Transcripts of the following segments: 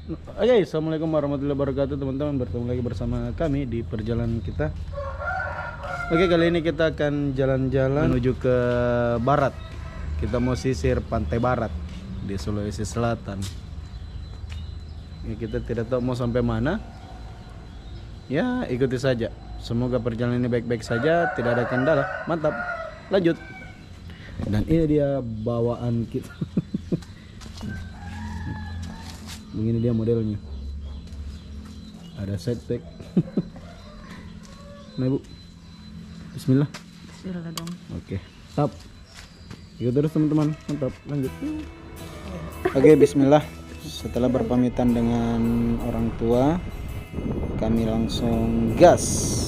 Oke, assalamualaikum warahmatullahi wabarakatuh teman-teman. Bertemu lagi bersama kami di perjalanan kita. Oke, kali ini kita akan jalan-jalan menuju ke barat. Kita mau sisir pantai barat di Sulawesi Selatan. Ya, kita tidak tahu mau sampai mana. Ya, ikuti saja. Semoga perjalanan ini baik-baik saja, tidak ada kendala. Mantap. Lanjut. Dan ini dia bawaan kita. Begini dia modelnya. Ada setback. Nah, Bu. Bismillah. Bismillah dong. Oke. Tap. Ikut terus teman-teman. Mantap. Lanjut. Oke, bismillah. Setelah berpamitan dengan orang tua, kami langsung gas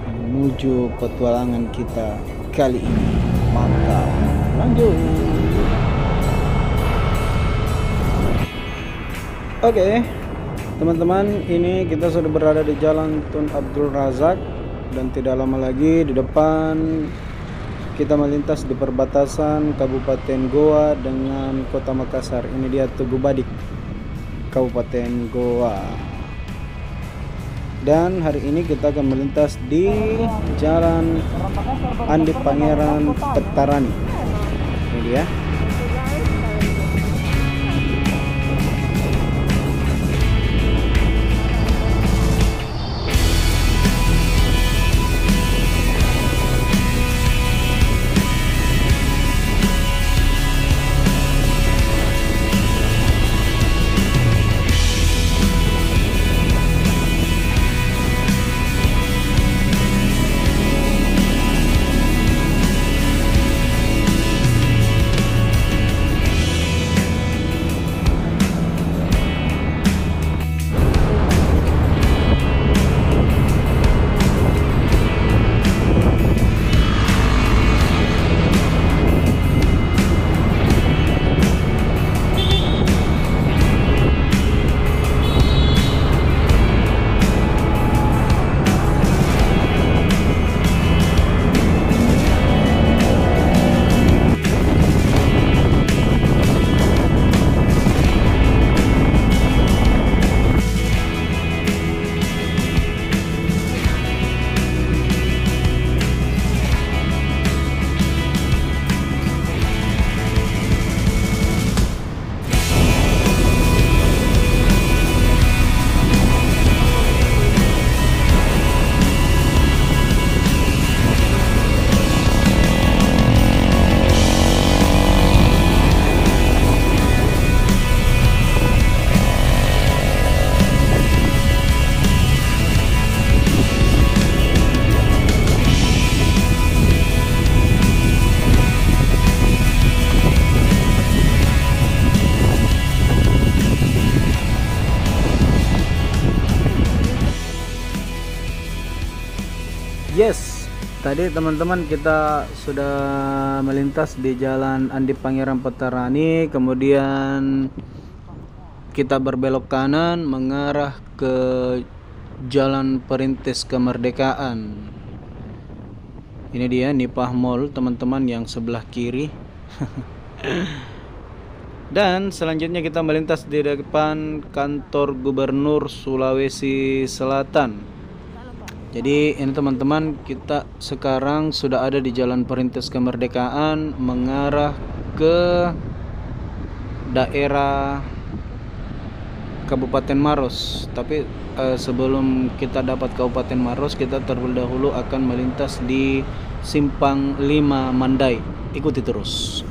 menuju petualangan kita kali ini. Mantap. Lanjut. Oke, teman-teman, ini kita sudah berada di Jalan Tun Abdul Razak dan tidak lama lagi di depan kita melintas di perbatasan Kabupaten Goa dengan Kota Makassar. Ini dia Tugu Badik, Kabupaten Goa. Dan hari ini kita akan melintas di Jalan Andi Pangeran Petarani. Ini dia. Yes, tadi teman-teman kita sudah melintas di Jalan Andi Pangeran Petarani, kemudian kita berbelok kanan mengarah ke Jalan Perintis Kemerdekaan. Ini dia Nipah Mall teman-teman yang sebelah kiri. Dan selanjutnya kita melintas di depan kantor Gubernur Sulawesi Selatan. Jadi ini teman-teman, kita sekarang sudah ada di Jalan Perintis Kemerdekaan mengarah ke daerah Kabupaten Maros. Tapi sebelum kita dapat Kabupaten Maros, kita terlebih dahulu akan melintas di Simpang 5 Mandai. Ikuti terus.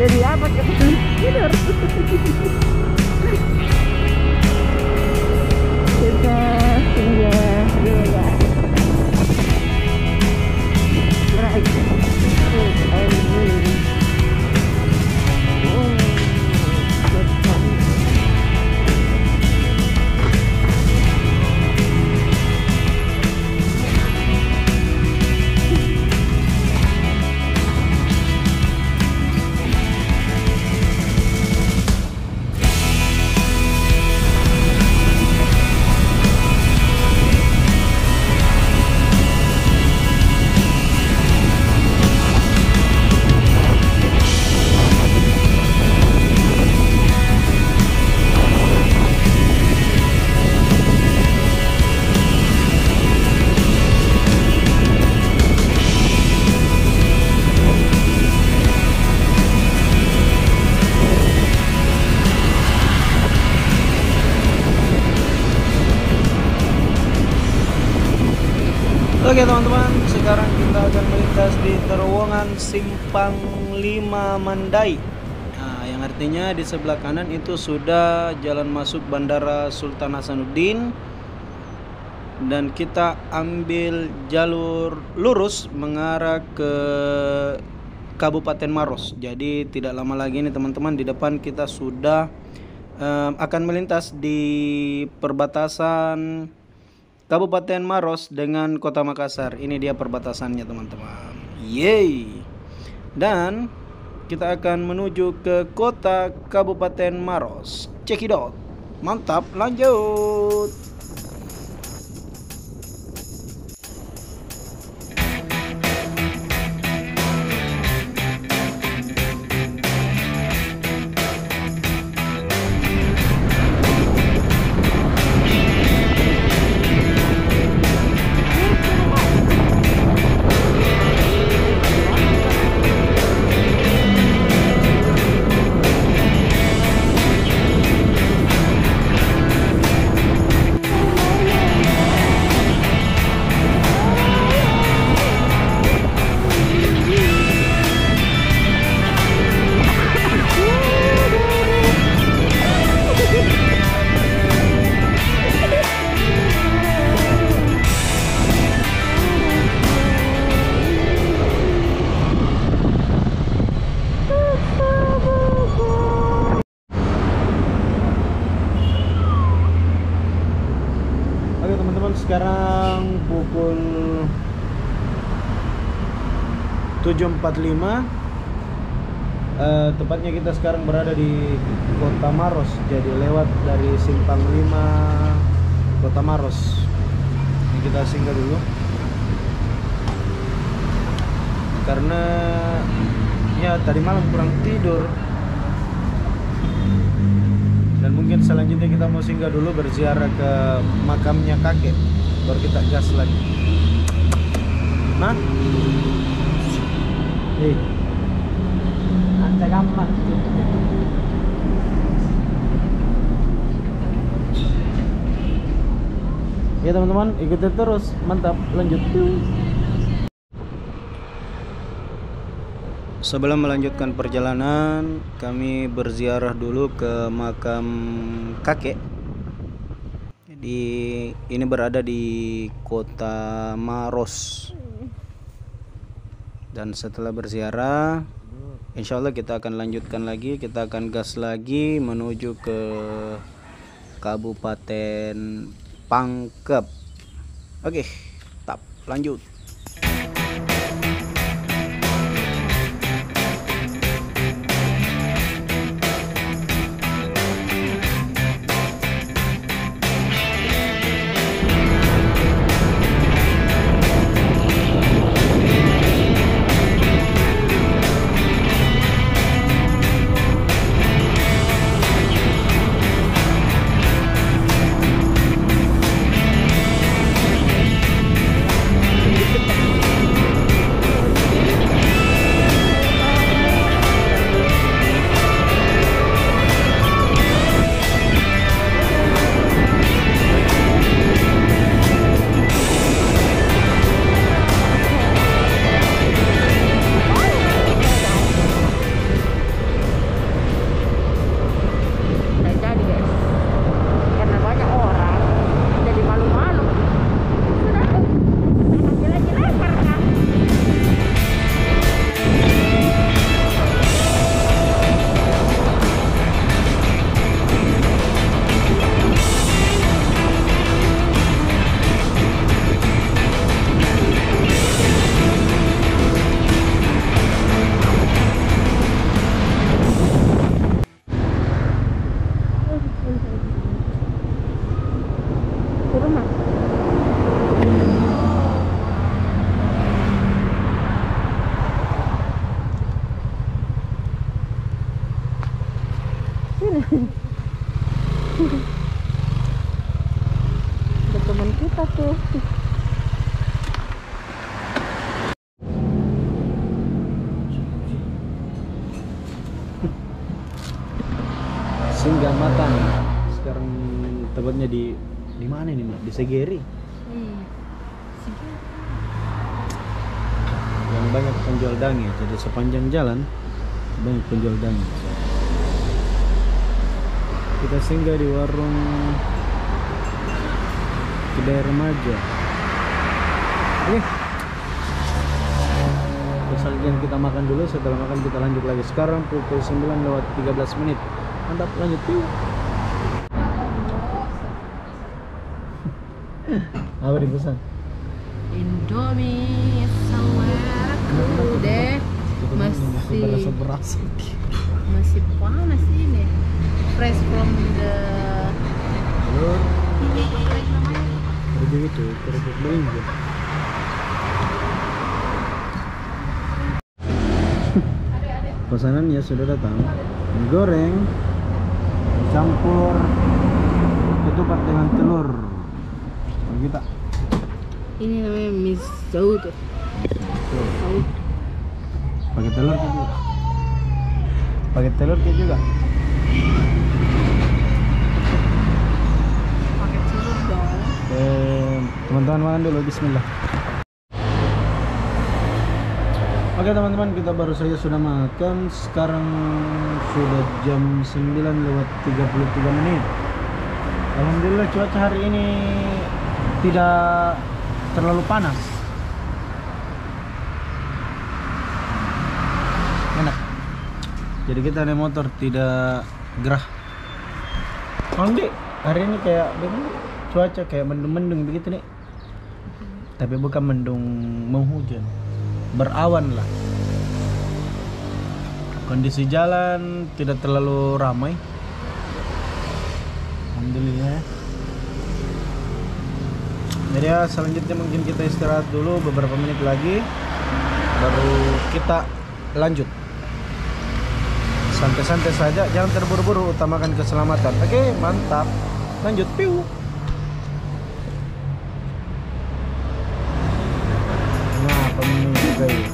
Jadi apa kita tidur? Kita tinggal dulu ya. Right. Oke teman-teman, sekarang kita akan melintas di terowongan Simpang 5 Mandai. Nah, yang artinya di sebelah kanan itu sudah jalan masuk Bandara Sultan Hasanuddin. Dan kita ambil jalur lurus mengarah ke Kabupaten Maros. Jadi tidak lama lagi nih teman-teman, di depan kita sudah akan melintas di perbatasan Kabupaten Maros dengan Kota Makassar. Ini dia perbatasannya teman-teman. Yeay. Dan kita akan menuju ke kota Kabupaten Maros. Cekidot. Mantap, lanjut. Sekarang pukul 7.45. Tepatnya kita sekarang berada di Kota Maros. Jadi lewat dari Simpang 5 Kota Maros. Ini kita singgah dulu karena ya tadi malam kurang tidur. Dan mungkin selanjutnya kita mau singgah dulu berziarah ke makamnya kakek, baru kita gas lagi. Nah, Anda gampang. ya teman-teman, ikuti terus, mantap, lanjut. Sebelum melanjutkan perjalanan, kami berziarah dulu ke makam kakek. Jadi ini berada di Kota Maros. Dan setelah berziarah, insya Allah kita akan lanjutkan lagi. Kita akan gas lagi menuju ke Kabupaten Pangkep. Oke, tap, lanjut. Ada teman kita tuh. Singgah Matan. Sekarang tepatnya di mana ini, Mbak? Di Segeri. Yang banyak penjual dange, jadi sepanjang jalan banyak penjual dange. Kita singgah di warung kedai remaja. Oke. Kemudian kita makan dulu, setelah makan kita lanjut lagi. Sekarang pukul 9:13 menit. Mantap, lanjut yuk. Apa dipesan? Indomie sama deh. Masih panas ini. Fresh from the telur. Kerupuk itu, kerupuk minggu. Pesanannya sudah datang. Mie goreng campur ketupat dengan telur. Kita ini namanya mie saut. pakai telur juga. Pakai telur juga. Pakai telur dong. Teman-teman makan dulu, bismillah. Oke teman-teman, kita baru saja sudah makan. Sekarang sudah jam 9:33 menit. Alhamdulillah cuaca hari ini tidak terlalu panas. Enak. Jadi kita naik motor tidak gerah. Nanti hari ini kayak begini, cuaca kayak mendung-mendung begitu nih. Tapi bukan mendung mau hujan, berawan lah. Kondisi jalan tidak terlalu ramai. Alhamdulillah. Jadi ya, selanjutnya mungkin kita istirahat dulu beberapa menit lagi, baru kita lanjut. Santai-santai saja, jangan terburu-buru, utamakan keselamatan. Oke, mantap. Lanjut, piu. Nah, pemenuh juga ya.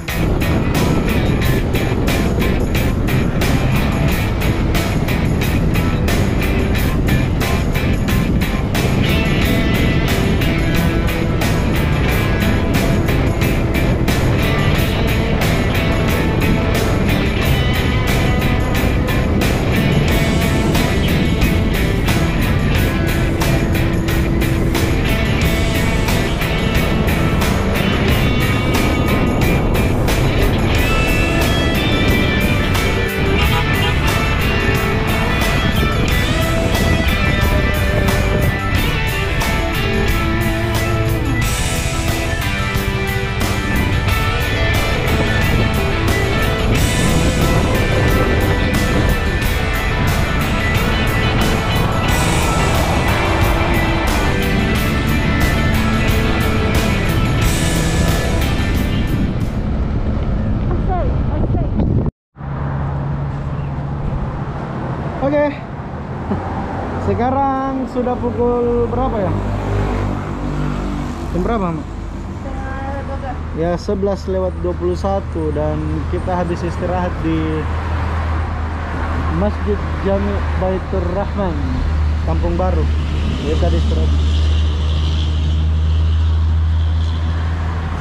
Oke, sekarang sudah pukul berapa ya? Jam berapa, Mak? Ya 11:21 dan kita habis istirahat di Masjid Jami Baitur Rahman, Kampung Baru. Ya tadi istirahat.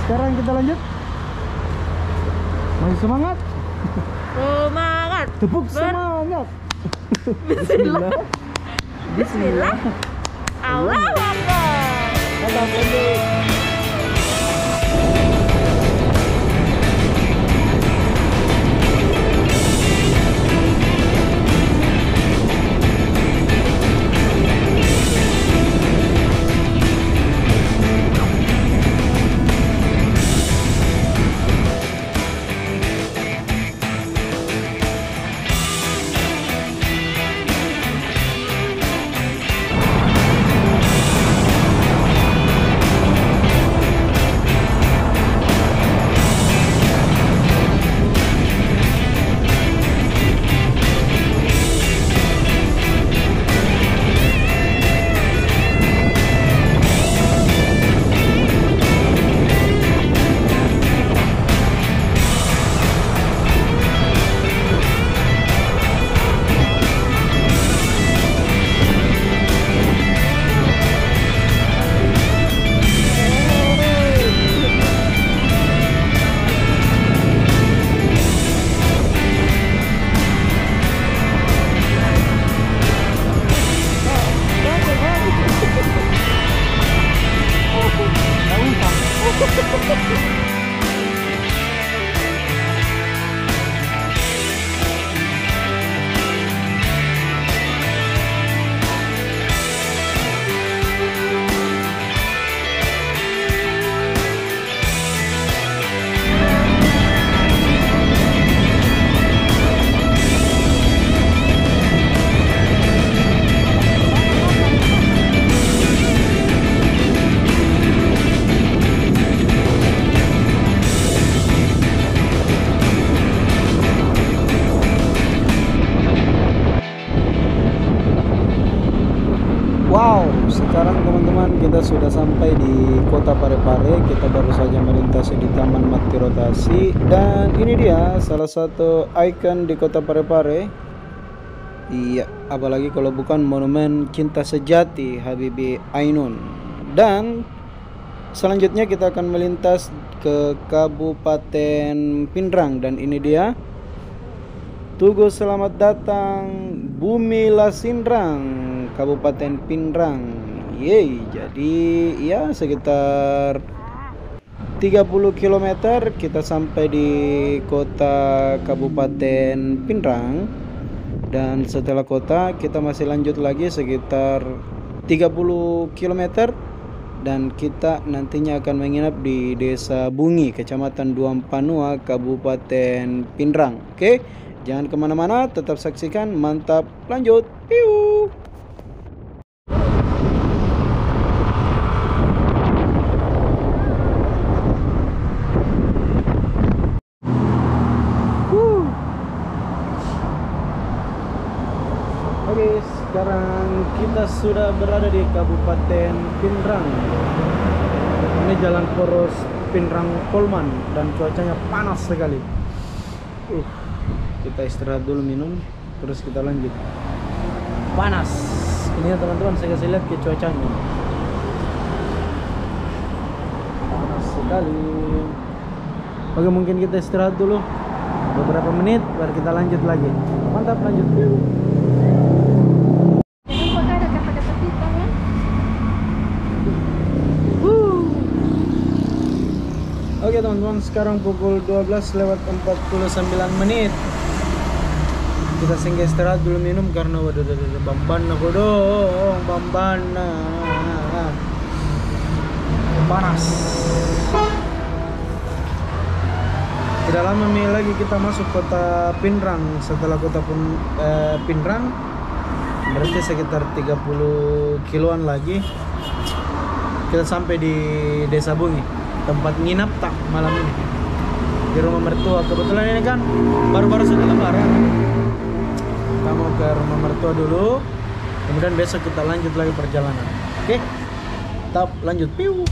Sekarang kita lanjut. Masih semangat? Semangat. Tepuk semangat. Bismillah. Bismillah. Allahu Akbar. Alhamdulillah. kita sudah sampai di kota Parepare. Kita baru saja melintasi di Taman Mati Rotasi, dan ini dia salah satu ikon di kota Parepare. Iya, apalagi kalau bukan monumen cinta sejati Habibie Ainun. Dan selanjutnya kita akan melintas ke Kabupaten Pindrang, dan ini dia Tugu selamat datang Bumi Lasindrang, Kabupaten Pindrang. Yeay, jadi ya sekitar 30 km kita sampai di kota Kabupaten Pindrang. Dan setelah kota kita masih lanjut lagi sekitar 30 km, dan kita nantinya akan menginap di Desa Bungi, Kecamatan Duampanua, Kabupaten Pindrang. Oke, jangan kemana-mana, tetap saksikan. Mantap, lanjut. Piu. Oke, sekarang kita sudah berada di Kabupaten Pindrang. Ini jalan poros Pindrang Kolman, dan cuacanya panas sekali. Kita istirahat dulu, minum, terus kita lanjut. Panas ini ya teman-teman, saya kasih lihat ke cuacanya. Panas sekali. Oke, mungkin kita istirahat dulu beberapa menit baru kita lanjut lagi. Mantap, lanjut. Oke teman-teman, sekarang pukul 12:49. Kita singgah istirahat dulu, minum, karena waduh bambana bodong, bambana panas. Tidak lama lagi kita masuk kota Pindrang. Setelah kota Pindrang berarti sekitar 30 kiloan lagi kita sampai di Desa Bungi, tempat nginap tak malam ini di rumah mertua. Kebetulan ini kan baru-baru saja lebaran. Kita mau ke rumah mertua dulu, kemudian besok kita lanjut lagi perjalanan. Oke, tetap lanjut. Piu.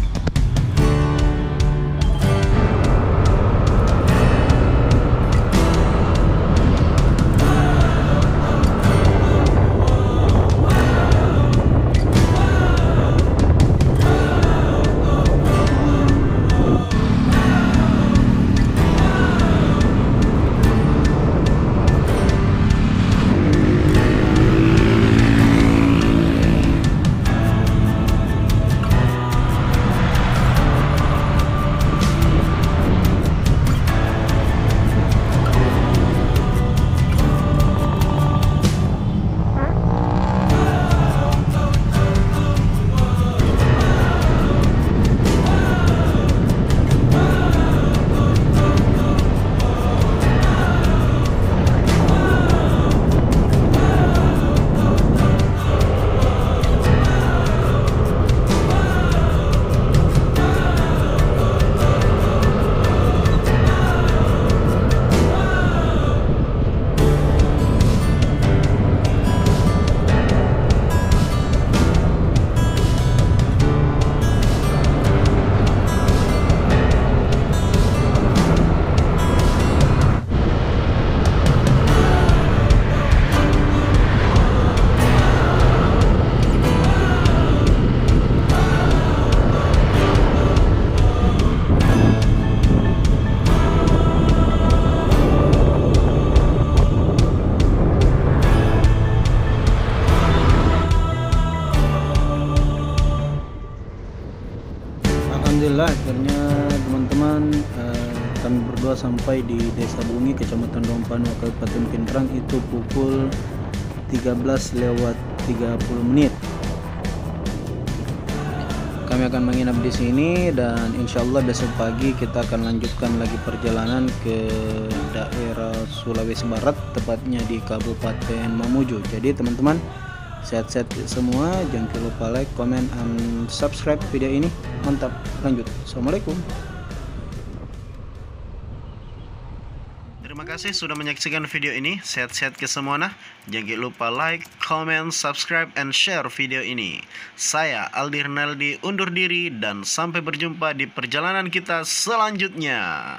Alhamdulillah, akhirnya teman-teman kami berdua sampai di Desa Bungi, Kecamatan Duampanua, Kabupaten Pindrang. Itu pukul 13:30. Kami akan menginap di sini, dan insya Allah besok pagi kita akan lanjutkan lagi perjalanan ke daerah Sulawesi Barat, tepatnya di Kabupaten Mamuju. Jadi teman-teman, sehat-sehat semua, jangan lupa like, comment, and subscribe video ini. Mantap, lanjut. Assalamualaikum. Terima Terima kasih sudah menyaksikan video ini. Sehat-sehat ke semua nah. Jangan lupa like, comment, subscribe, and share video ini. Saya Aldi Rinaldi undur diri dan sampai berjumpa di perjalanan kita selanjutnya.